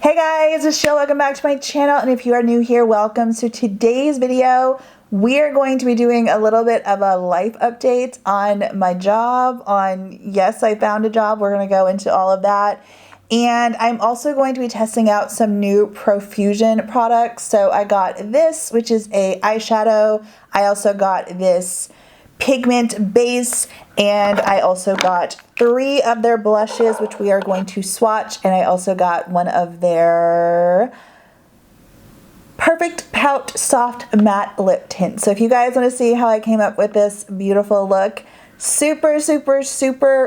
Hey guys, it's Jill. Welcome back to my channel, and if you are new here, welcome. So today's video, we are going to be doing a little bit of a life update on my job, yes, I found a job. We're going to go into all of that. And I'm also going to be testing out some new Profusion products. So I got this, which is a eyeshadow. I also got this pigment base, and I also got 3 of their blushes, which we are going to swatch, and I also got one of their Perfect Pout Soft Matte Lip Tint. So if you guys want to see how I came up with this beautiful look, super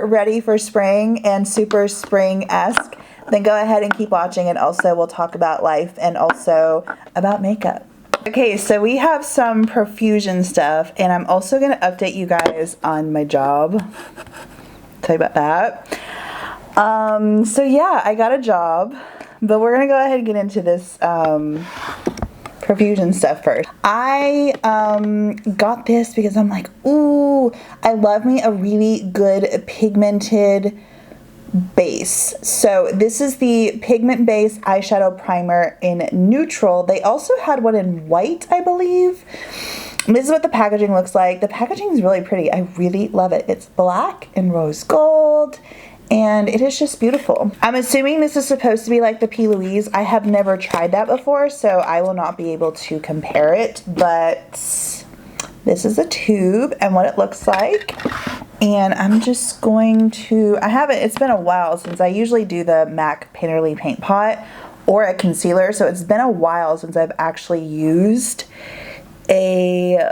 ready for spring and super spring-esque, then go ahead and keep watching, and also we'll talk about life and also about makeup. Okay, so we have some Profusion stuff, and I'm also going to update you guys on my job. Tell you about that. So yeah, I got a job, but we're going to go ahead and get into this Profusion stuff first. I got this because I'm like, ooh, I love me a really good pigmented base. So this is the Pigment Base Eyeshadow Primer in neutral. They also had one in white, I believe. This is what the packaging looks like. The packaging is really pretty. I really love it. It's black and rose gold, and it is just beautiful. I'm assuming this is supposed to be like the P. Louise. I have never tried that before, so I will not be able to compare it, but this is a tube and what it looks like. And I'm just going to, it's been a while since I usually do the MAC Painterly Paint Pot or a concealer, so it's been a while since I've actually used a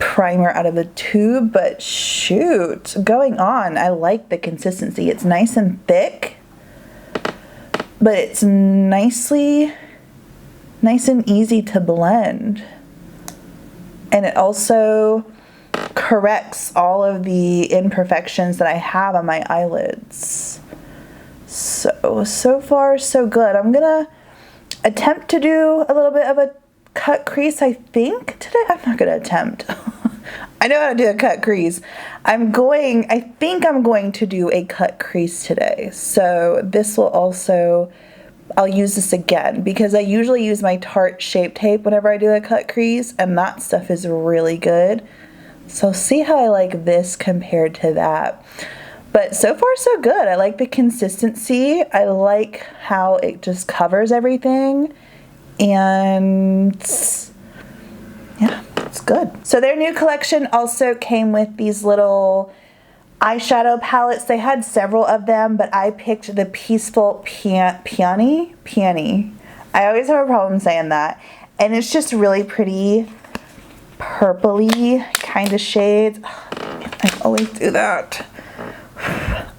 primer out of a tube, but shoot, going on. I like the consistency. It's nice and thick, but it's nice and easy to blend. And it also corrects all of the imperfections that I have on my eyelids. So far so good. I'm gonna attempt to do a little bit of a cut crease, I think, today. I'm not gonna attempt. I know how to do a cut crease. I think I'm going to do a cut crease today. So this will also, I'll use this again because I usually use my Tarte Shape Tape whenever I do a cut crease, and that stuff is really good. So see how I like this compared to that. But so far so good. I like the consistency. I like how it just covers everything. And yeah, it's good. So their new collection also came with these little eyeshadow palettes. They had several of them, but I picked the Peaceful Peony. I always have a problem saying that. And it's just really pretty purpley kind of shades. I always do that.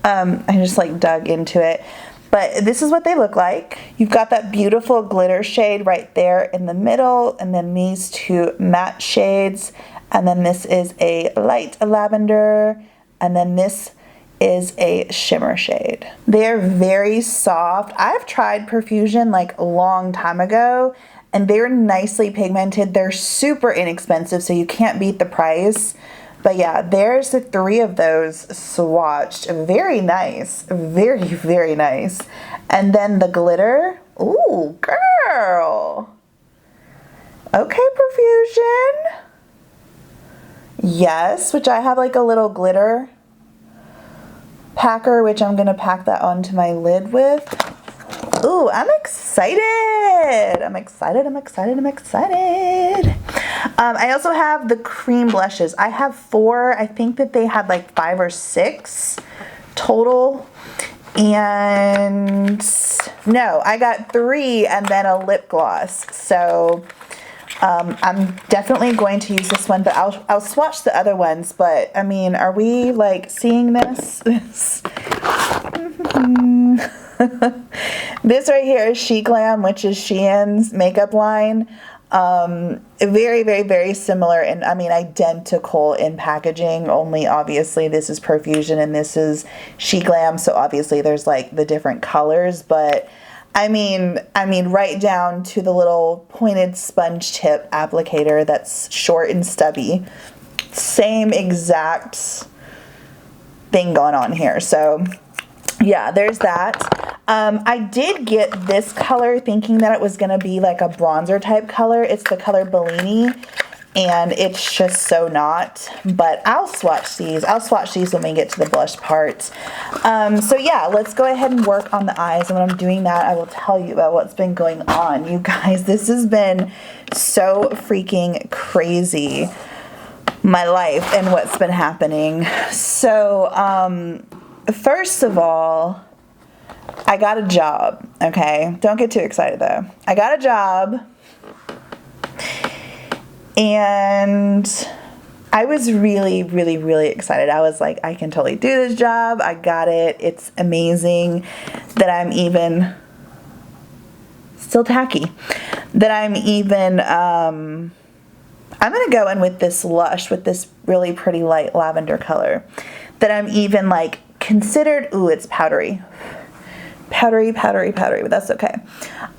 I just like dug into it. But this is what they look like. You've got that beautiful glitter shade right there in the middle, and then these 2 matte shades, and then this is a light lavender, and then this is a shimmer shade. They're very soft. I've tried Profusion like a long time ago, and they're nicely pigmented. They're super inexpensive, so you can't beat the price. But yeah, there's the 3 of those swatched. Very nice. Very nice. And then the glitter. Ooh, girl. Okay, Profusion. Yes, which I have like a little glitter packer, which I'm going to pack that onto my lid with. Ooh, I'm excited. I also have the cream blushes. I have 4. I think that they had like 5 or 6 total. And no, I got 3 and then a lip gloss. So I'm definitely going to use this one, but I'll swatch the other ones. But I mean, are we like seeing this? This right here is SheGlam, which is Shein's makeup line. Very similar, and I mean identical in packaging, only obviously this is Profusion and this is SheGlam, so obviously there's like the different colors, but I mean right down to the little pointed sponge tip applicator that's short and stubby. Same exact thing going on here. So yeah, there's that. I did get this color thinking that it was going to be like a bronzer type color. It's the color Bellini, and it's just so not. But I'll swatch these. I'll swatch these when we get to the blush part. So yeah, let's go ahead and work on the eyes. And when I'm doing that, I will tell you about what's been going on. You guys, this has been so freaking crazy, my life and what's been happening. So first of all, I got a job, okay? Don't get too excited though. I got a job, and I was really, really, really excited. I was like, I can totally do this job. I got it. It's amazing that I'm even still tacky. That I'm even, I'm going to go in with this Lush, with this really pretty light lavender color. That I'm even like considered, ooh, it's powdery. Powdery, powdery, powdery, but that's okay.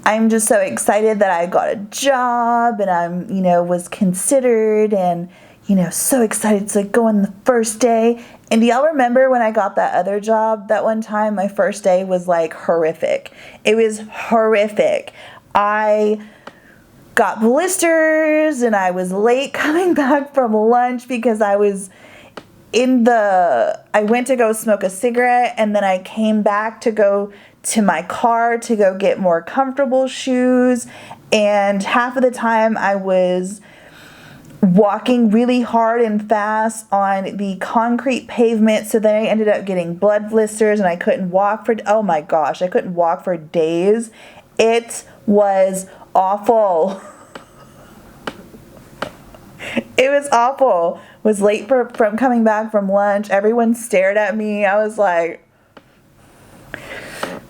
I'm just so excited that I got a job, and I'm, you know, was considered, and, you know, so excited to go on the first day. And do y'all remember when I got that other job that one time? My first day was like horrific. It was horrific. I got blisters, and I was late coming back from lunch because I was I went to go smoke a cigarette, and then I came back to go to my car to go get more comfortable shoes, and half of the time I was walking really hard and fast on the concrete pavement, so then I ended up getting blood blisters, and I couldn't walk for, oh my gosh, I couldn't walk for days. It was awful. It was awful. Was late from coming back from lunch. Everyone stared at me. I was like,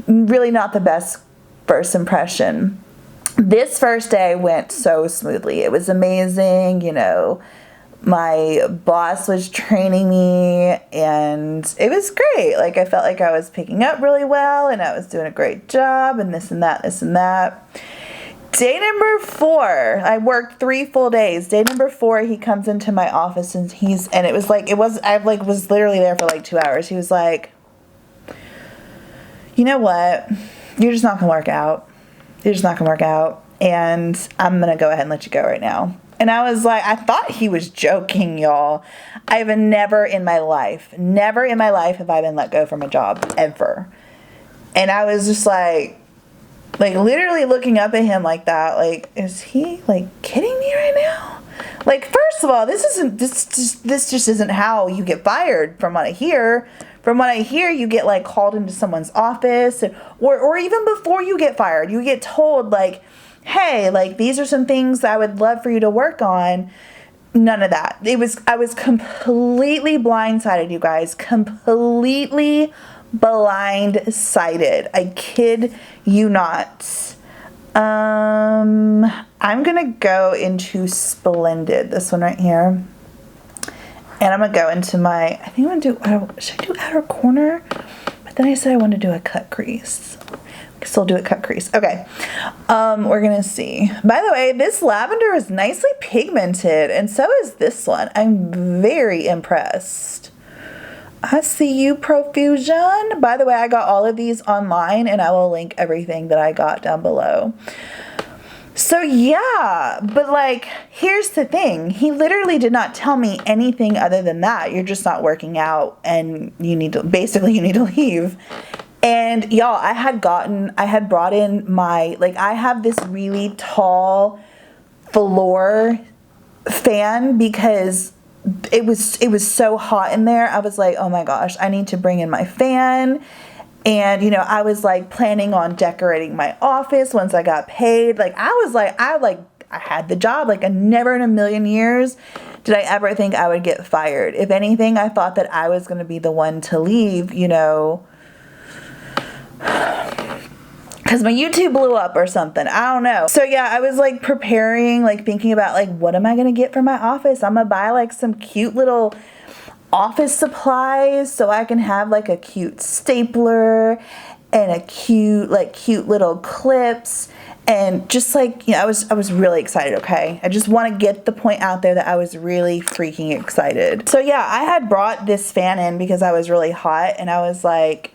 really not the best first impression. This first day went so smoothly. It was amazing. You know, my boss was training me, and it was great. Like, I felt like I was picking up really well, and I was doing a great job, and this and that, this and that. Day number 4, I worked 3 full days. Day number 4, he comes into my office, and I was literally there for like 2 hours. He was like, you know what? You're just not going to work out. You're just not going to work out. And I'm going to go ahead and let you go right now. And I was like, I thought he was joking, y'all. I've never in my life have I been let go from a job, ever. And I was just like literally looking up at him like that. Like, is he like kidding me right now? Like, first of all, this just isn't how you get fired, from what I hear. From what I hear, you get like called into someone's office, or even before you get fired, you get told like, hey, like, these are some things that I would love for you to work on. None of that. I was completely blindsided, you guys. Completely blindsided. I kid you not. I'm gonna go into Splendid, this one right here. And I'm going to go into my, I think I'm going to do, should I do outer corner? But then I said I want to do a cut crease. I can still do a cut crease. Okay. We're going to see. By the way, this lavender is nicely pigmented, and so is this one. I'm very impressed. I see you, Profusion. By the way, I got all of these online, and I will link everything that I got down below. So yeah, but like, here's the thing. He literally did not tell me anything other than that. You're just not working out, and you need to leave. And y'all, I had brought in my, like, I have this really tall floor fan because it was so hot in there. I was like, oh my gosh, I need to bring in my fan. And, you know, I was like planning on decorating my office once I got paid. Like, I had the job. Like, I never in a million years did I ever think I would get fired. If anything, I thought that I was going to be the one to leave, you know, because my YouTube blew up or something. I don't know. So yeah, I was like preparing, like thinking about like, what am I going to get for my office? I'm going to buy like some cute little office supplies so I can have like a cute stapler and a cute little clips, and just like, you know, I was really excited. Okay, I just want to get the point out there that I was really freaking excited. So yeah, I had brought this fan in because I was really hot, and I was like,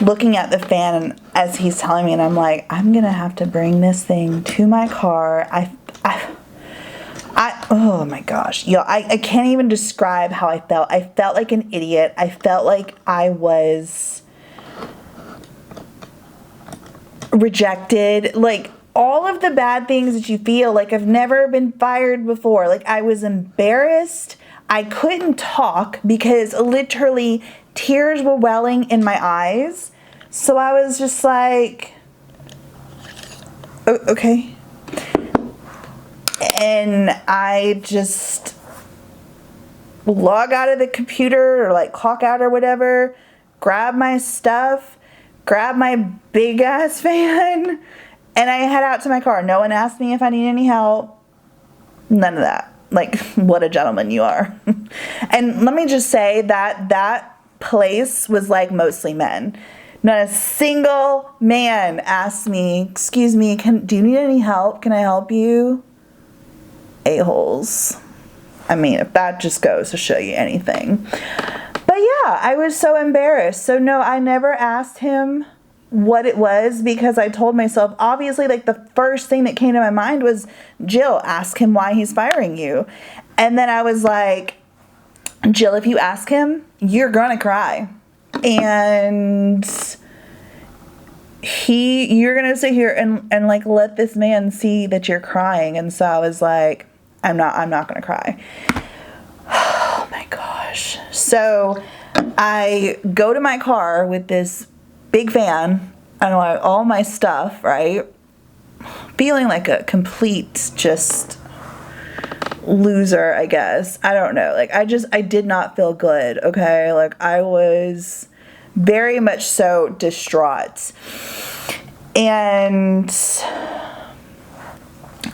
looking at the fan as he's telling me, and I'm like, I'm gonna have to bring this thing to my car. Oh my gosh, yo, I can't even describe how I felt. I felt like an idiot. I felt like I was rejected, like all of the bad things that you feel. Like, I've never been fired before. Like, I was embarrassed. I couldn't talk because literally tears were welling in my eyes. So I was just like, okay. And I just log out of the computer, or like clock out or whatever, grab my stuff, grab my big ass fan, and I head out to my car. No one asked me if I need any help. None of that. Like, what a gentleman you are. And let me just say that that place was like mostly men. Not a single man asked me, excuse me, do you need any help? Can I help you? A-holes. I mean, if that just goes to show you anything. But yeah, I was so embarrassed. So no, I never asked him what it was, because I told myself, obviously, like, the first thing that came to my mind was, Jill, ask him why he's firing you. And then I was like, Jill, if you ask him, you're gonna cry. And you're gonna sit here and like let this man see that you're crying. And so I was like, I'm not gonna cry. Oh my gosh. So I go to my car with this big van and like all my stuff, right? Feeling like a complete just loser, I guess. I don't know. Like, I did not feel good, okay? Like, I was very much so distraught. And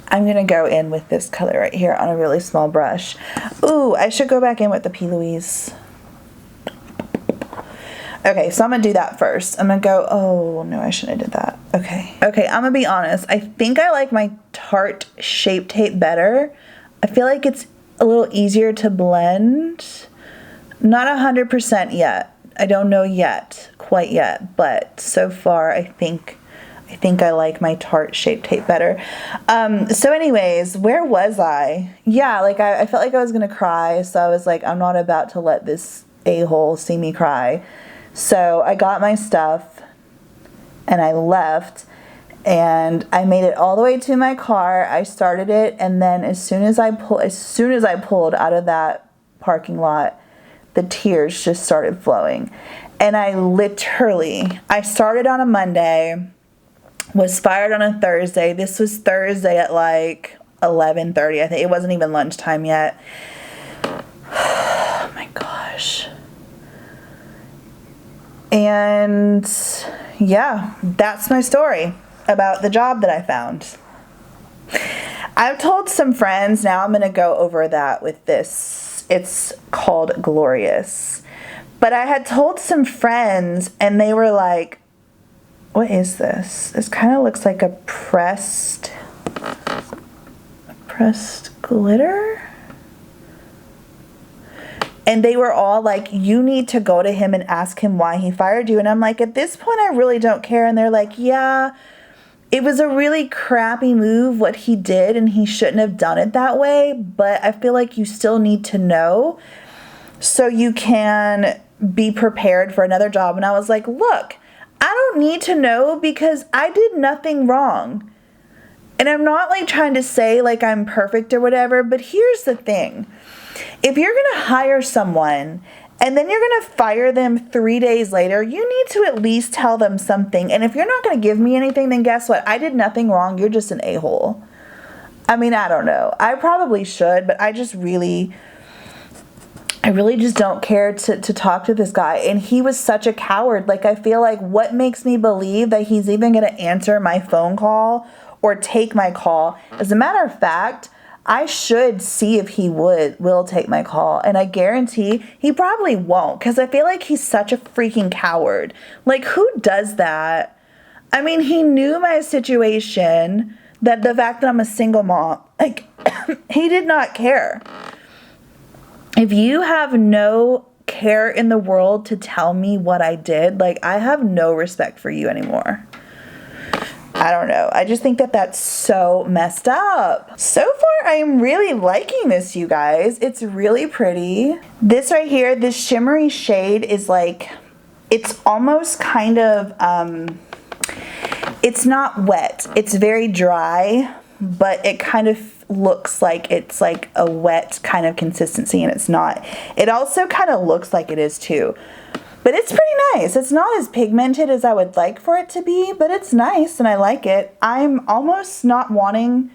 I'm going to go in with this color right here on a really small brush. Ooh, I should go back in with the P. Louise. Okay, so I'm going to do that first. I'm going to go, oh, no, I shouldn't have did that. Okay, I'm going to be honest. I think I like my Tarte Shape Tape better. I feel like it's a little easier to blend. Not 100% yet. I don't know yet, quite yet, but so far I think I like my Tarte Shape Tape better. So anyways, where was I? Yeah, like I felt like I was gonna cry, so I was like, I'm not about to let this a-hole see me cry. So I got my stuff and I left, and I made it all the way to my car. I started it, and then as soon as I pulled out of that parking lot, the tears just started flowing. And I started on a Monday, was fired on a Thursday. This was Thursday at like 11:30. I think it wasn't even lunchtime yet. Oh my gosh. And yeah, that's my story about the job that I found. I've told some friends, now I'm going to go over that with this. It's called Glorious. But I had told some friends and they were like, what is this? This kind of looks like a pressed glitter? And they were all like, you need to go to him and ask him why he fired you. And I'm like, at this point, I really don't care. And they're like, yeah, it was a really crappy move what he did, and he shouldn't have done it that way. But I feel like you still need to know so you can be prepared for another job. And I was like, look, I don't need to know because I did nothing wrong. And I'm not like trying to say like I'm perfect or whatever, but here's the thing. If you're going to hire someone and then you're going to fire them 3 days later, you need to at least tell them something. And if you're not going to give me anything, then guess what? I did nothing wrong. You're just an a-hole. I mean, I don't know. I probably should, but I really just don't care to talk to this guy. And he was such a coward. Like, I feel like what makes me believe that he's even going to answer my phone call or take my call? As a matter of fact, I should see if he will take my call. And I guarantee he probably won't, because I feel like he's such a freaking coward. Like, who does that? I mean, he knew my situation, that the fact that I'm a single mom, like, he did not care. If you have no care in the world to tell me what I did, like, I have no respect for you anymore. I don't know. I just think that that's so messed up. So far, I am really liking this, you guys. It's really pretty. This right here, this shimmery shade is like, it's almost kind of, it's not wet. It's very dry, but it kind of looks like it's like a wet kind of consistency, and it's not. It also kind of looks like it is too. But it's pretty nice. It's not as pigmented as I would like for it to be, but it's nice and I like it. I'm almost not wanting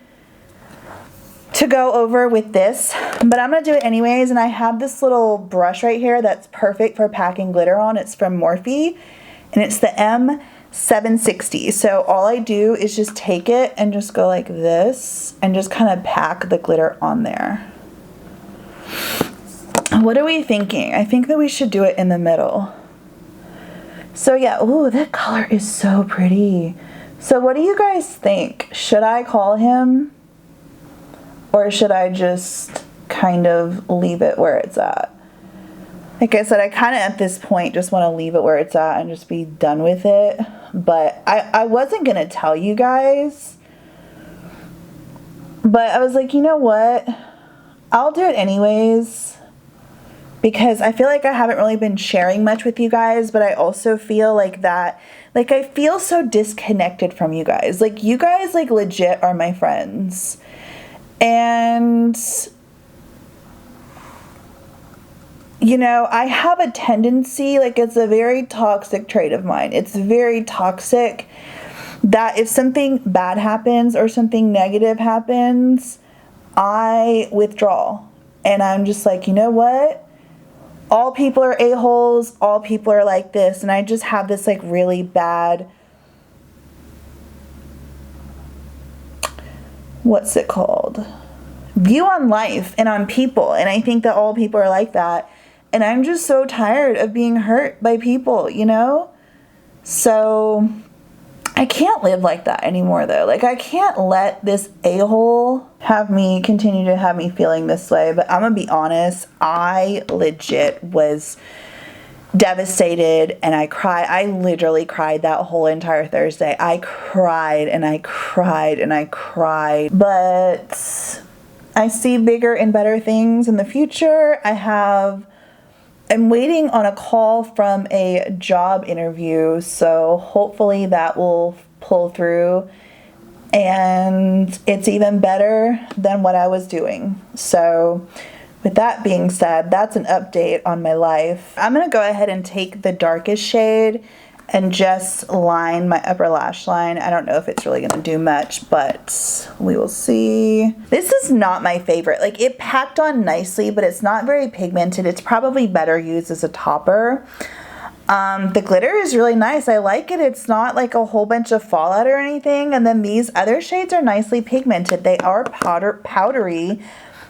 to go over with this, but I'm gonna do it anyways. And I have this little brush right here that's perfect for packing glitter on. It's from Morphe, and it's the M760. So all I do is just take it and just go like this and just kind of pack the glitter on there. What are we thinking? I think that we should do it in the middle. So yeah, ooh, that color is so pretty. So what do you guys think? Should I call him? Or should I just kind of leave it where it's at? Like I said, I kind of at this point just want to leave it where it's at and just be done with it. But I wasn't going to tell you guys. But I was like, you know what? I'll do it anyways. Because I feel like I haven't really been sharing much with you guys, but I also feel like that, like I feel so disconnected from you guys. Like you guys like legit are my friends. And, you know, I have a tendency, like it's a very toxic trait of mine. It's very toxic that if something bad happens or something negative happens, I withdraw. And I'm just like, you know what? All people are a-holes, all people are like this, and I just have this like really bad, what's it called? View on life and on people, and I think that all people are like that, and I'm just so tired of being hurt by people, you know? So I can't live like that anymore though. Like I can't let this a-hole continue to have me feeling this way. But I'm gonna be honest, I legit was devastated and I cried. I literally cried that whole entire Thursday. I cried and I cried and I cried. But I see bigger and better things in the future. I'm waiting on a call from a job interview, so hopefully that will pull through and it's even better than what I was doing. So with that being said, that's an update on my life. I'm gonna go ahead and take the darkest shade and just line my upper lash line. I don't know if it's really gonna do much, but we will see. This is not my favorite. Like it packed on nicely, but it's not very pigmented. It's probably better used as a topper. The glitter is really nice. I like it. It's not like a whole bunch of fallout or anything. And then these other shades are nicely pigmented. They are powdery,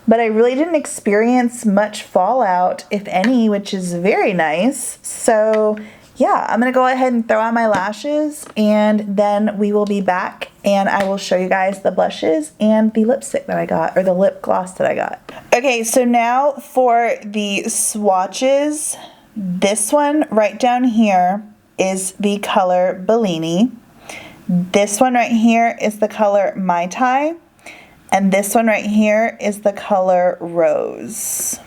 but I really didn't experience much fallout, if any, which is very nice. So yeah, I'm gonna go ahead and throw on my lashes and then we will be back and I will show you guys the blushes and the lipstick that I got, or the lip gloss that I got. Okay, so now for the swatches, this one right down here is the color Bellini. This one right here is the color Mai Tai. And this one right here is the color Rose.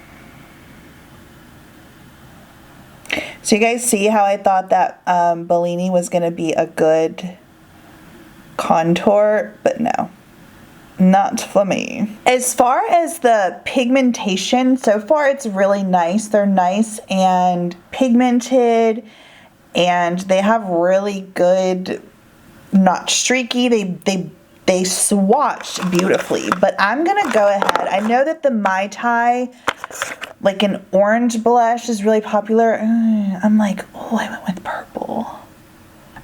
So you guys see how I thought that Bellini was going to be a good contour, but no, not for me. As far as the pigmentation, so far it's really nice. They're nice and pigmented, and they have really good, not streaky, they swatched beautifully. But I'm gonna go ahead. I know that the Mai Tai, like an orange blush, is really popular. I'm like, oh, I went with purple.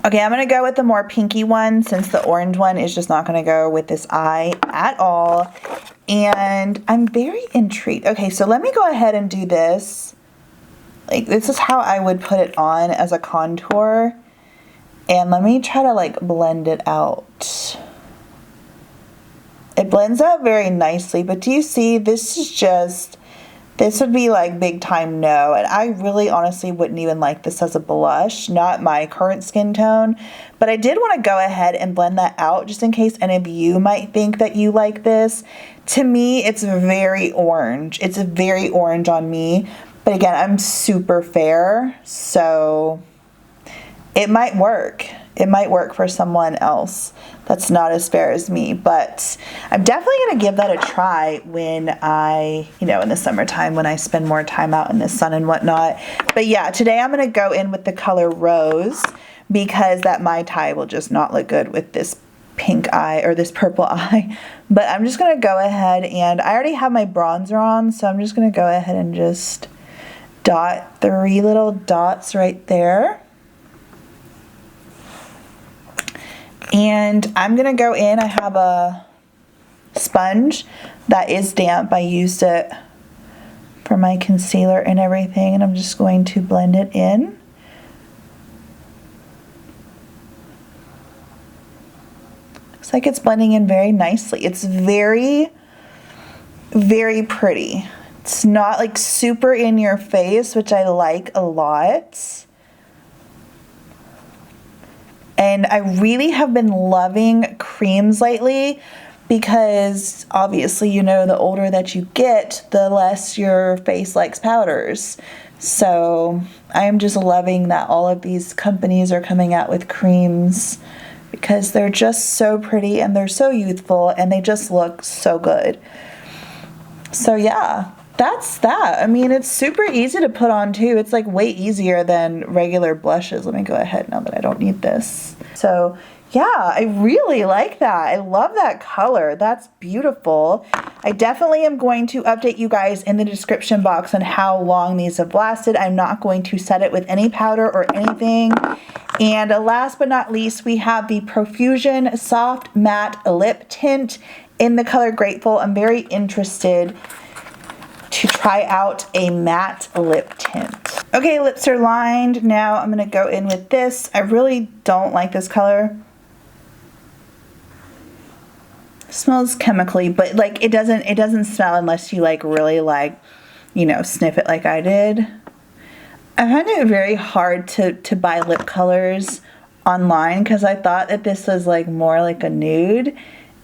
Okay, I'm gonna go with the more pinky one since the orange one is just not gonna go with this eye at all. And I'm very intrigued. Okay, so let me go ahead and do this. Like, this is how I would put it on as a contour. And let me try to like blend it out. It blends out very nicely, but do you see, this This would be like big time no, and I really honestly wouldn't even like this as a blush, not my current skin tone, but I did want to go ahead and blend that out just in case any of you might think that you like this. To me, it's very orange. It's very orange on me, but again, I'm super fair, so it might work. It might work for someone else that's not as fair as me, but I'm definitely going to give that a try when I, you know, in the summertime when I spend more time out in the sun and whatnot. But yeah, today I'm going to go in with the color Rose because that Mai Tai will just not look good with this pink eye or this purple eye. But I'm just going to go ahead and I already have my bronzer on, so I'm just going to go ahead and just dot 3 little dots right there. And I'm gonna go in, I have a sponge that is damp. I used it for my concealer and everything, and I'm just going to blend it in. Looks like it's blending in very nicely. It's very, very pretty. It's not like super in your face, which I like a lot. And I really have been loving creams lately because obviously, you know, the older that you get, the less your face likes powders. So I am just loving that all of these companies are coming out with creams because they're just so pretty and they're so youthful and they just look so good. So yeah. That's that. I mean, it's super easy to put on too. It's like way easier than regular blushes. Let me go ahead now that I don't need this. So yeah, I really like that. I love that color. That's beautiful. I definitely am going to update you guys in the description box on how long these have lasted. I'm not going to set it with any powder or anything. And last but not least, we have the Profusion Soft Matte Lip Tint in the color Grateful. I'm very interested to try out a matte lip tint. Okay, lips are lined. Now I'm gonna go in with this. I really don't like this color. It smells chemically, but like it doesn't smell unless you like really like, you know, sniff it like I did. I find it very hard to buy lip colors online because I thought that this was like more like a nude.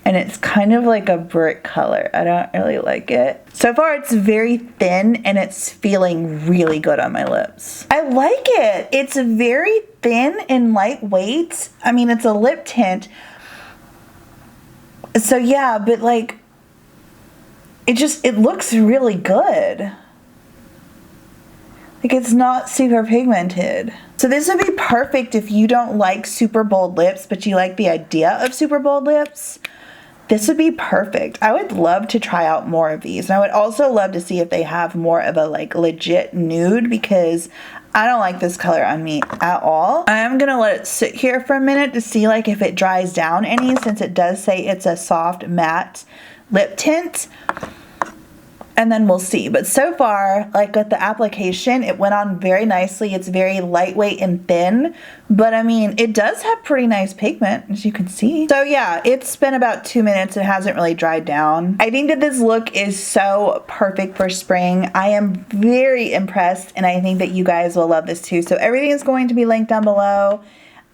And it's kind of like a brick color. I don't really like it. So far it's very thin and it's feeling really good on my lips. I like it. It's very thin and lightweight. I mean, it's a lip tint. So yeah, but like, it looks really good. Like it's not super pigmented. So this would be perfect if you don't like super bold lips, but you like the idea of super bold lips. This would be perfect. I would love to try out more of these. And I would also love to see if they have more of a like legit nude because I don't like this color on me at all. I'm gonna let it sit here for a minute to see like if it dries down any, since it does say it's a soft matte lip tint. And then we'll see. But so far, like with the application, it went on very nicely. It's very lightweight and thin, but I mean, it does have pretty nice pigment, as you can see. So yeah, it's been about 2 minutes. It hasn't really dried down. I think that this look is so perfect for spring. I am very impressed, and I think that you guys will love this too. So everything is going to be linked down below.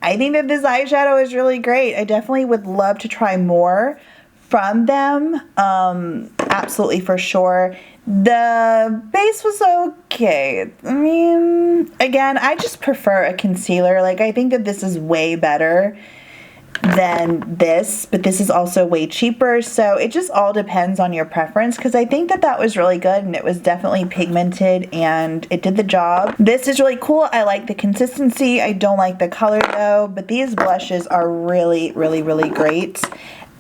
I think that this eyeshadow is really great. I definitely would love to try more from them, absolutely for sure. The base was okay. I mean, again, I just prefer a concealer. Like, I think that this is way better than this, but this is also way cheaper, so it just all depends on your preference, because I think that that was really good and it was definitely pigmented and it did the job. This is really cool. I like the consistency. I don't like the color though, but these blushes are really, really, really great.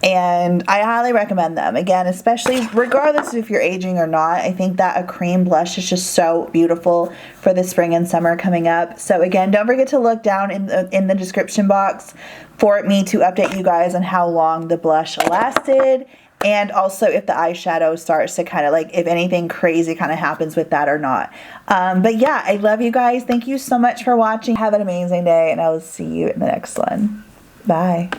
And I highly recommend them. Again, especially regardless if you're aging or not, I think that a cream blush is just so beautiful for the spring and summer coming up. So again, don't forget to look down in the description box for me to update you guys on how long the blush lasted. And also if the eyeshadow starts to kind of like, if anything crazy kind of happens with that or not. But yeah, I love you guys. Thank you so much for watching. Have an amazing day, and I will see you in the next one. Bye.